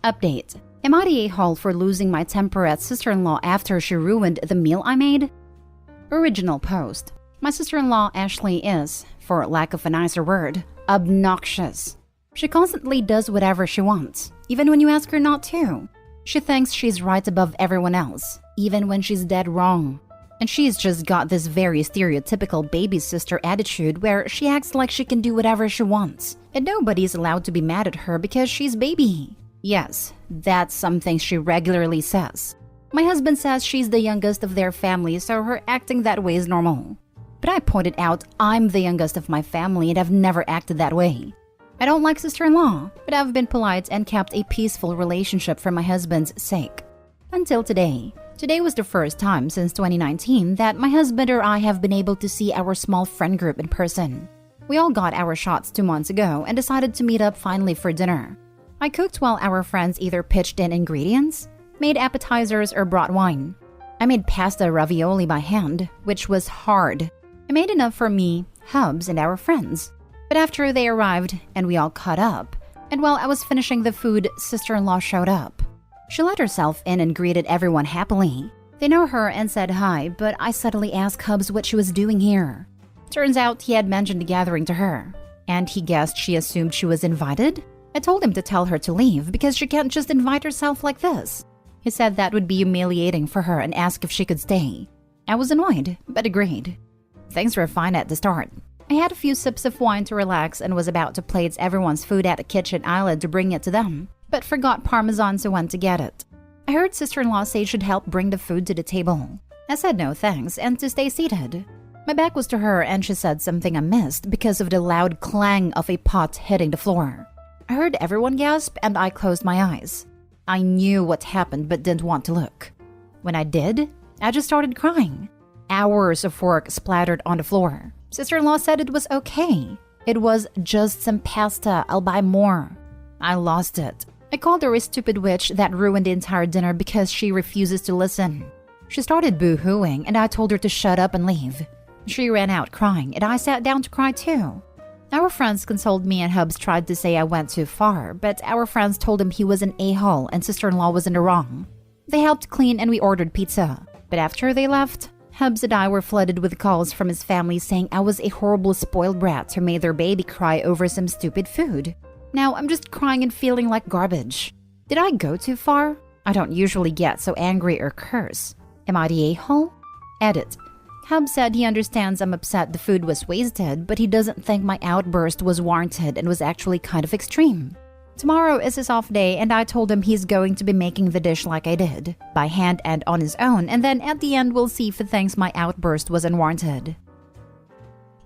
Update. Am I the a-hole for losing my temper at sister-in-law after she ruined the meal I made? Original post. My sister-in-law Ashley is, for lack of a nicer word, obnoxious. She constantly does whatever she wants, even when you ask her not to. She thinks she's right above everyone else, even when she's dead wrong. And she's just got this very stereotypical baby sister attitude where she acts like she can do whatever she wants, and nobody's allowed to be mad at her because she's baby. Yes, that's something she regularly says. My husband says she's the youngest of their family, so her acting that way is normal. But I pointed out I'm the youngest of my family and I've never acted that way. I don't like sister-in-law, but I've been polite and kept a peaceful relationship for my husband's sake. Until today. Today was the first time since 2019 that my husband or I have been able to see our small friend group in person. We all got our shots 2 months ago and decided to meet up finally for dinner. I cooked while our friends either pitched in ingredients, made appetizers, or brought wine. I made pasta ravioli by hand, which was hard. I made enough for me, Hubs, and our friends. But after they arrived and we all caught up, and while I was finishing the food, sister-in-law showed up. She let herself in and greeted everyone happily. They know her and said hi, but I subtly asked Hubs what she was doing here. Turns out he had mentioned the gathering to her, and he guessed she assumed she was invited. I told him to tell her to leave because she can't just invite herself like this. He said that would be humiliating for her and asked if she could stay. I was annoyed, but agreed. Things were fine at the start. I had a few sips of wine to relax and was about to plate everyone's food at the kitchen island to bring it to them, but forgot Parmesan, so went to get it. I heard sister-in-law say she'd help bring the food to the table. I said no thanks and to stay seated. My back was to her and she said something I missed because of the loud clang of a pot hitting the floor. I heard everyone gasp and I closed my eyes. I knew what happened but didn't want to look. When I did, I just started crying. Hours of work splattered on the floor. Sister-in-law said it was okay. It was just some pasta, I'll buy more. I lost it. I called her a stupid witch that ruined the entire dinner because she refuses to listen. She started boo-hooing and I told her to shut up and leave. She ran out crying and I sat down to cry too. Our friends consoled me and Hubs tried to say I went too far, but our friends told him he was an a-hole and sister-in-law was in the wrong. They helped clean and we ordered pizza. But after they left, Hubs and I were flooded with calls from his family saying I was a horrible spoiled brat who made their baby cry over some stupid food. Now I'm just crying and feeling like garbage. Did I go too far? I don't usually get so angry or curse. Am I the a-hole? Edit. Hub said he understands I'm upset the food was wasted, but he doesn't think my outburst was warranted and was actually kind of extreme. Tomorrow is his off day and I told him he's going to be making the dish like I did, by hand and on his own, and then at the end we'll see if he thinks my outburst was unwarranted.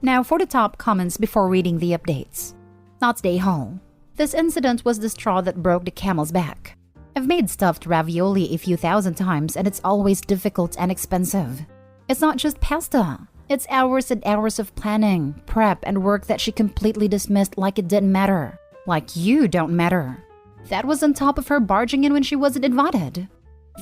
Now for the top comments before reading the updates. Not the a-hole. This incident was the straw that broke the camel's back. I've made stuffed ravioli a few thousand times and it's always difficult and expensive. It's not just pasta. It's hours and hours of planning, prep, and work that she completely dismissed like it didn't matter. Like you don't matter. That was on top of her barging in when she wasn't invited.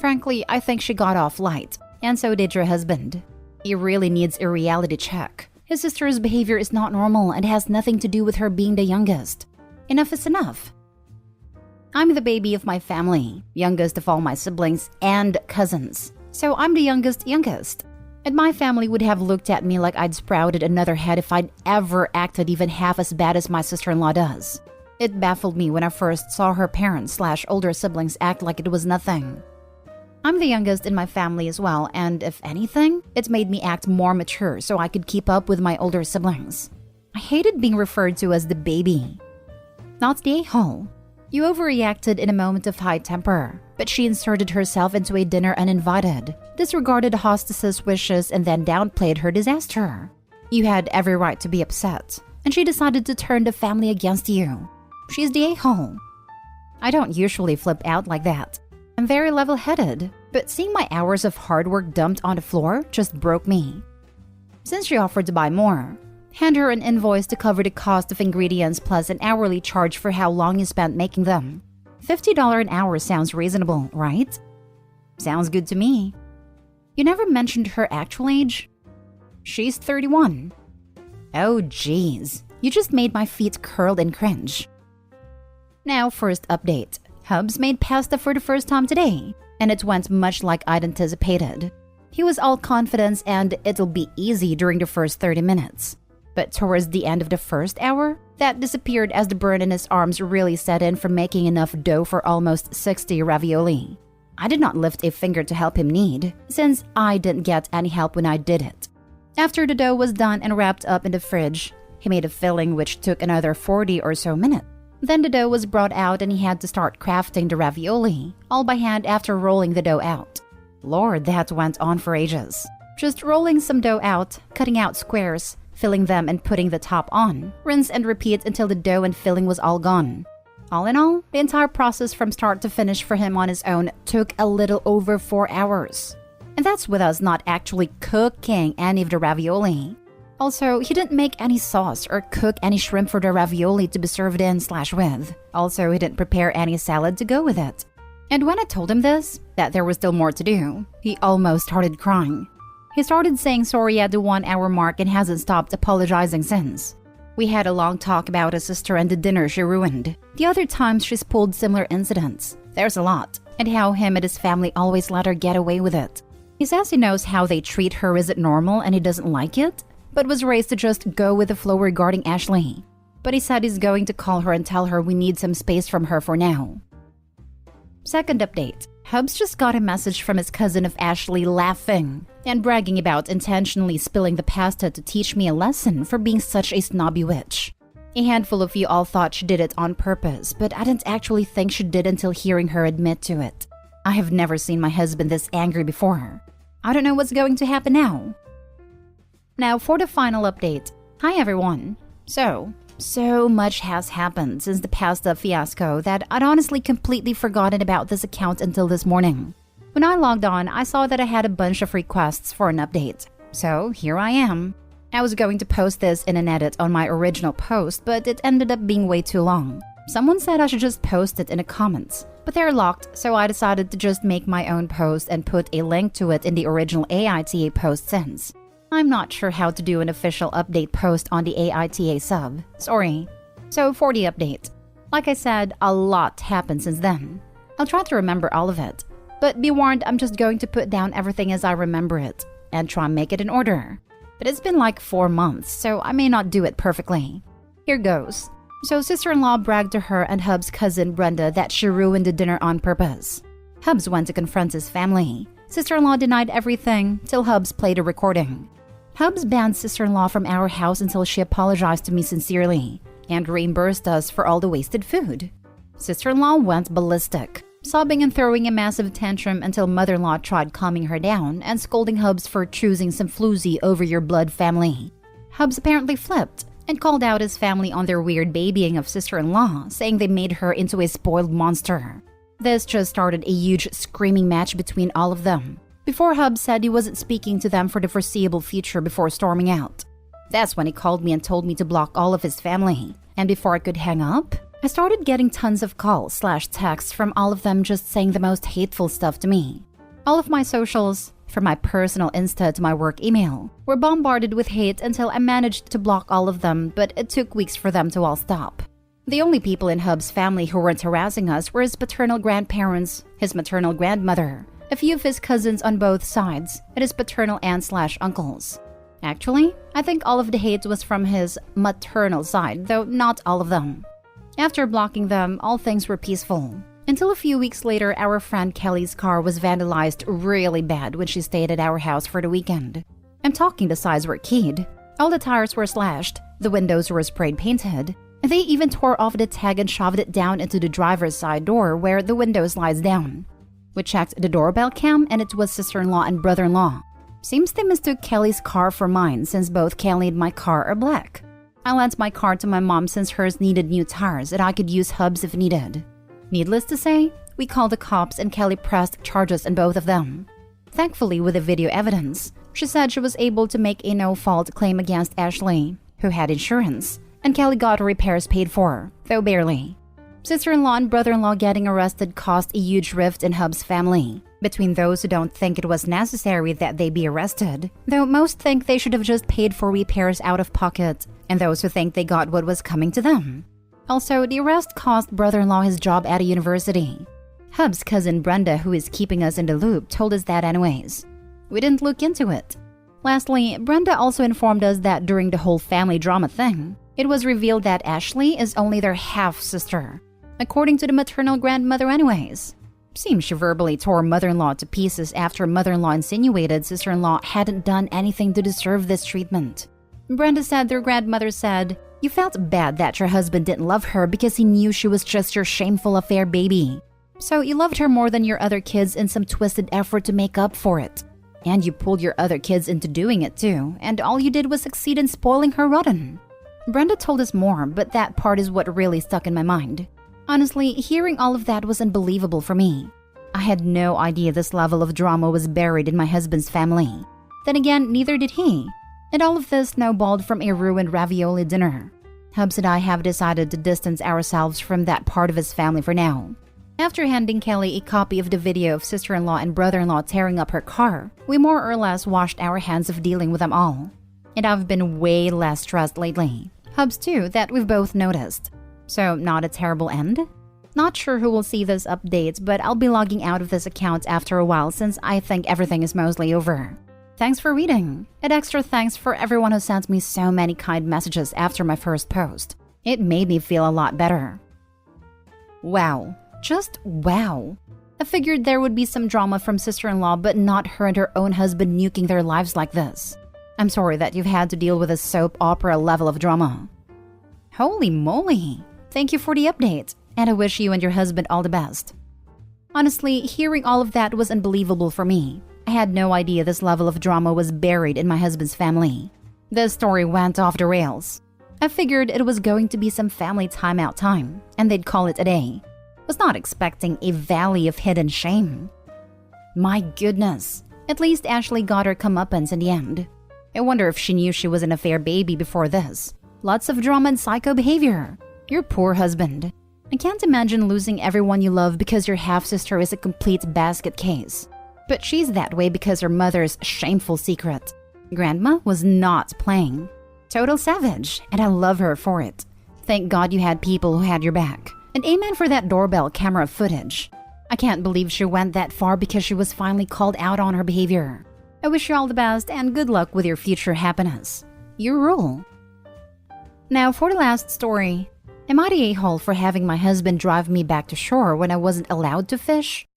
Frankly, I think she got off light, and so did your husband. He really needs a reality check. His sister's behavior is not normal and has nothing to do with her being the youngest. Enough is enough. I'm the baby of my family, youngest of all my siblings and cousins. So I'm the youngest. And my family would have looked at me like I'd sprouted another head if I'd ever acted even half as bad as my sister-in-law does. It baffled me when I first saw her parents/older siblings act like it was nothing. I'm the youngest in my family as well, and if anything, it made me act more mature so I could keep up with my older siblings. I hated being referred to as the baby. Not the a-hole. You overreacted in a moment of high temper, but she inserted herself into a dinner uninvited, disregarded the hostess's wishes, and then downplayed her disaster. You had every right to be upset, and she decided to turn the family against you. She's the a-hole. I don't usually flip out like that. I'm very level-headed, but seeing my hours of hard work dumped on the floor just broke me. Since she offered to buy more, hand her an invoice to cover the cost of ingredients plus an hourly charge for how long you spent making them. $50 an hour sounds reasonable, right? Sounds good to me. You never mentioned her actual age? She's 31. Oh geez, you just made my feet curl in cringe. Now first update. Hubs made pasta for the first time today, and it went much like I'd anticipated. He was all confidence and it'll be easy during the first 30 minutes. But towards the end of the first hour, that disappeared as the burn in his arms really set in from making enough dough for almost 60 ravioli. I did not lift a finger to help him knead, since I didn't get any help when I did it. After the dough was done and wrapped up in the fridge, he made a filling which took another 40 or so minutes. Then the dough was brought out and he had to start crafting the ravioli, all by hand after rolling the dough out. Lord, that went on for ages. Just rolling some dough out, cutting out squares, filling them and putting the top on, rinse and repeat until the dough and filling was all gone. All in all, the entire process from start to finish for him on his own took a little over 4 hours. And that's with us not actually cooking any of the ravioli. Also, he didn't make any sauce or cook any shrimp for the ravioli to be served in/with. Also, he didn't prepare any salad to go with it. And when I told him this, that there was still more to do, he almost started crying. He started saying sorry at the 1 hour mark and hasn't stopped apologizing since. We had a long talk about his sister and the dinner she ruined, the other times she's pulled similar incidents, there's a lot, and how him and his family always let her get away with it. He says he knows how they treat her isn't normal and he doesn't like it, but was raised to just go with the flow regarding Ashley. But he said he's going to call her and tell her we need some space from her for now. Second update. Hubs just got a message from his cousin of Ashley laughing and bragging about intentionally spilling the pasta to teach me a lesson for being such a snobby witch. A handful of you all thought she did it on purpose, but I didn't actually think she did until hearing her admit to it. I have never seen my husband this angry before. I don't know what's going to happen now. Now for the final update. Hi everyone. So much has happened since the pasta fiasco that I'd honestly completely forgotten about this account until this morning. When I logged on, I saw that I had a bunch of requests for an update. So here I am. I was going to post this in an edit on my original post, but it ended up being way too long. Someone said I should just post it in the comments, but they're locked, so I decided to just make my own post and put a link to it in the original AITA post since. I'm not sure how to do an official update post on the AITA sub. Sorry. So for the update. Like I said, a lot happened since then. I'll try to remember all of it. But be warned, I'm just going to put down everything as I remember it and try and make it in order. But it's been like 4 months, so I may not do it perfectly. Here goes. So sister-in-law bragged to her and Hub's cousin Brenda that she ruined the dinner on purpose. Hubs went to confront his family. Sister-in-law denied everything till Hubs played a recording. Hubs banned sister-in-law from our house until she apologized to me sincerely and reimbursed us for all the wasted food. Sister-in-law went ballistic, sobbing and throwing a massive tantrum until mother-in-law tried calming her down and scolding Hubs for choosing some floozy over your blood family. Hubs apparently flipped and called out his family on their weird babying of sister-in-law, saying they made her into a spoiled monster. This just started a huge screaming match between all of them, before Hubs said he wasn't speaking to them for the foreseeable future before storming out. That's when he called me and told me to block all of his family. And before I could hang up, I started getting tons of calls/texts from all of them just saying the most hateful stuff to me. All of my socials, from my personal Insta to my work email, were bombarded with hate until I managed to block all of them, but it took weeks for them to all stop. The only people in Hub's family who weren't harassing us were his paternal grandparents, his maternal grandmother, a few of his cousins on both sides, and his paternal aunts/uncles. Actually, I think all of the hate was from his maternal side, though not all of them. After blocking them, all things were peaceful. Until a few weeks later, our friend Kelly's car was vandalized really bad when she stayed at our house for the weekend. I'm talking the sides were keyed. All the tires were slashed, the windows were sprayed painted, and they even tore off the tag and shoved it down into the driver's side door where the window slides down. We checked the doorbell cam and it was sister-in-law and brother-in-law. Seems they mistook Kelly's car for mine since both Kelly and my car are black. I lent my car to my mom since hers needed new tires and I could use Hubs if needed. Needless to say, we called the cops and Kelly pressed charges on both of them. Thankfully, with the video evidence, she said she was able to make a no-fault claim against Ashley, who had insurance, and Kelly got her repairs paid for, though barely. Sister-in-law and brother-in-law getting arrested caused a huge rift in Hub's family, between those who don't think it was necessary that they be arrested, though most think they should have just paid for repairs out of pocket, and those who think they got what was coming to them. Also, the arrest cost brother-in-law his job at a university. Hub's cousin Brenda, who is keeping us in the loop, told us that anyways. We didn't look into it. Lastly, Brenda also informed us that during the whole family drama thing, it was revealed that Ashley is only their half-sister, according to the maternal grandmother anyways. Seems she verbally tore mother-in-law to pieces after mother-in-law insinuated sister-in-law hadn't done anything to deserve this treatment. Brenda said their grandmother said, "You felt bad that your husband didn't love her because he knew she was just your shameful affair baby. So you loved her more than your other kids in some twisted effort to make up for it. And you pulled your other kids into doing it too, and all you did was succeed in spoiling her rotten." Brenda told us more, but that part is what really stuck in my mind. Honestly, hearing all of that was unbelievable for me. I had no idea this level of drama was buried in my husband's family. Then again, neither did he. And all of this snowballed from a ruined ravioli dinner. Hubs and I have decided to distance ourselves from that part of his family for now. After handing Kelly a copy of the video of sister-in-law and brother-in-law tearing up her car, we more or less washed our hands of dealing with them all. And I've been way less stressed lately. Hubs too, that we've both noticed. So, not a terrible end? Not sure who will see this update, but I'll be logging out of this account after a while since I think everything is mostly over. Thanks for reading. And extra thanks for everyone who sent me so many kind messages after my first post. It made me feel a lot better. Wow. Just wow. I figured there would be some drama from sister-in-law, but not her and her own husband nuking their lives like this. I'm sorry that you've had to deal with a soap opera level of drama. Holy moly. Thank you for the update, and I wish you and your husband all the best. Honestly, hearing all of that was unbelievable for me. I had no idea this level of drama was buried in my husband's family. The story went off the rails. I figured it was going to be some family timeout time, and they'd call it a day. Was not expecting a valley of hidden shame. My goodness. At least Ashley got her comeuppance in the end. I wonder if she knew she was an affair baby before this. Lots of drama and psycho behavior. Your poor husband. I can't imagine losing everyone you love because your half-sister is a complete basket case. But she's that way because her mother's shameful secret. Grandma was not playing. Total savage, and I love her for it. Thank God you had people who had your back. And amen for that doorbell camera footage. I can't believe she went that far because she was finally called out on her behavior. I wish you all the best and good luck with your future happiness. You rule. Now for the last story. Am I the a-hole for having my husband drive me back to shore when I wasn't allowed to fish?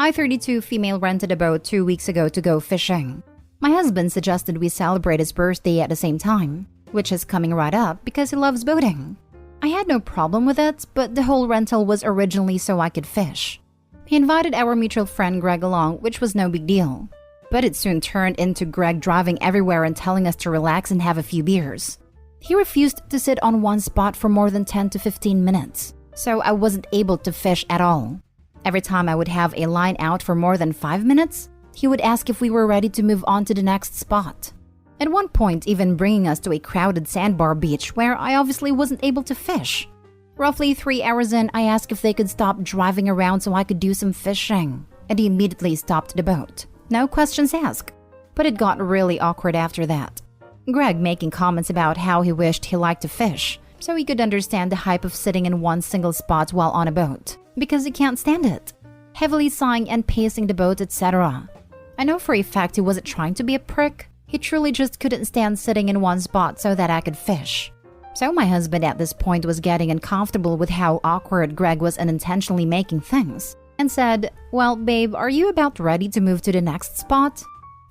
I, 32 female, rented a boat 2 weeks ago to go fishing. My husband suggested we celebrate his birthday at the same time, which is coming right up because he loves boating. I had no problem with it, but the whole rental was originally so I could fish. He invited our mutual friend Greg along, which was no big deal. But it soon turned into Greg driving everywhere and telling us to relax and have a few beers. He refused to sit on one spot for more than 10 to 15 minutes, so I wasn't able to fish at all. Every time I would have a line out for more than 5 minutes, he would ask if we were ready to move on to the next spot. At one point, even bringing us to a crowded sandbar beach where I obviously wasn't able to fish. Roughly 3 hours in, I asked if they could stop driving around so I could do some fishing, and he immediately stopped the boat. No questions asked. But it got really awkward after that. Greg making comments about how he wished he liked to fish, so he could understand the hype of sitting in one single spot while on a boat, because he can't stand it. Heavily sighing and pacing the boat, etc. I know for a fact he wasn't trying to be a prick. He truly just couldn't stand sitting in one spot so that I could fish. So my husband at this point was getting uncomfortable with how awkward Greg was unintentionally making things, and said, "Well, babe, are you about ready to move to the next spot?"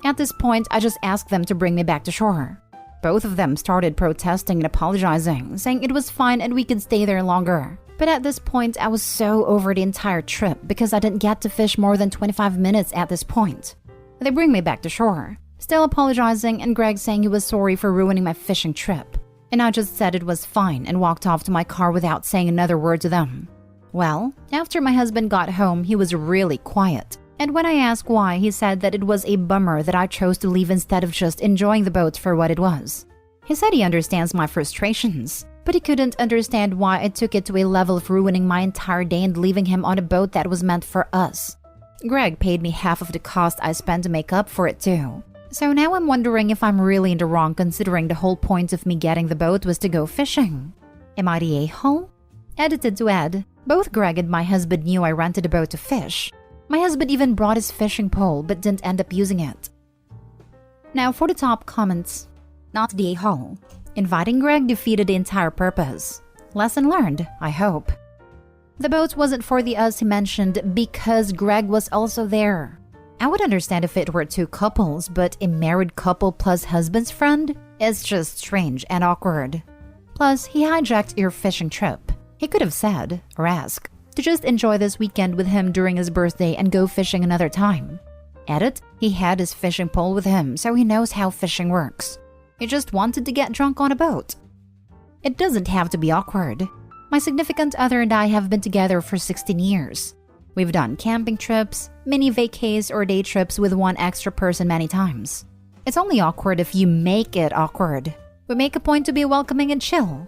At this point, I just asked them to bring me back to shore. Both of them started protesting and apologizing, saying it was fine and we could stay there longer. But at this point, I was so over the entire trip because I didn't get to fish more than 25 minutes at this point. They bring me back to shore, still apologizing, and Greg saying he was sorry for ruining my fishing trip. And I just said it was fine and walked off to my car without saying another word to them. Well, after my husband got home, he was really quiet. And when I asked why, he said that it was a bummer that I chose to leave instead of just enjoying the boat for what it was. He said he understands my frustrations, but he couldn't understand why I took it to a level of ruining my entire day and leaving him on a boat that was meant for us. Greg paid me half of the cost I spent to make up for it too. So now I'm wondering if I'm really in the wrong considering the whole point of me getting the boat was to go fishing. Am I the a-hole? Edited to add, both Greg and my husband knew I rented a boat to fish. My husband even brought his fishing pole but didn't end up using it. Now for the top comments. Not the a-hole. Inviting Greg defeated the entire purpose. Lesson learned, I hope. The boat wasn't for the us he mentioned because Greg was also there. I would understand if it were two couples, but a married couple plus husband's friend is just strange and awkward. Plus, he hijacked your fishing trip. He could have said, or asked, to just enjoy this weekend with him during his birthday and go fishing another time. Edit, he had his fishing pole with him, so he knows how fishing works. He just wanted to get drunk on a boat. It doesn't have to be awkward. My significant other and I have been together for 16 years. We've done camping trips, mini vacays, or day trips with one extra person many times. It's only awkward if you make it awkward. We make a point to be welcoming and chill.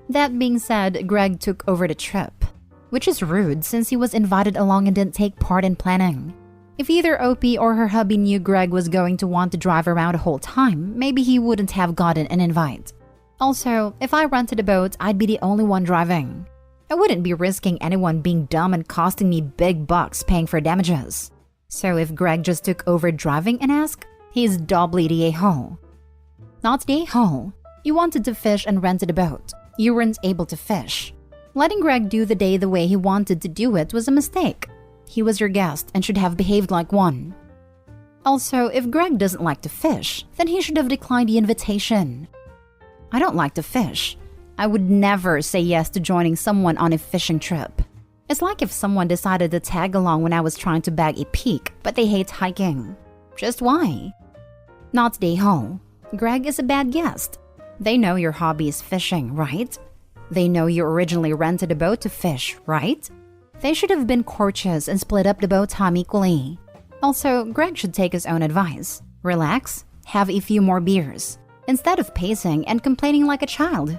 That being said, Greg took over the trip, which is rude since he was invited along and didn't take part in planning. If either OP or her hubby knew Greg was going to want to drive around the whole time, maybe he wouldn't have gotten an invite. Also, if I rented a boat, I'd be the only one driving. I wouldn't be risking anyone being dumb and costing me big bucks paying for damages. So if Greg just took over driving and asked, he's doubly the a-hole. Not the a-hole. You wanted to fish and rented a boat. You weren't able to fish. Letting Greg do the day the way he wanted to do it was a mistake. He was your guest and should have behaved like one. Also, if Greg doesn't like to fish, then he should have declined the invitation. I don't like to fish. I would never say yes to joining someone on a fishing trip. It's like if someone decided to tag along when I was trying to bag a peak, but they hate hiking. Just why? Not the a-hole. Greg is a bad guest. They know your hobby is fishing, right? They know you originally rented a boat to fish, right? They should have been courteous and split up the boat time equally. Also, Greg should take his own advice. Relax, have a few more beers, instead of pacing and complaining like a child.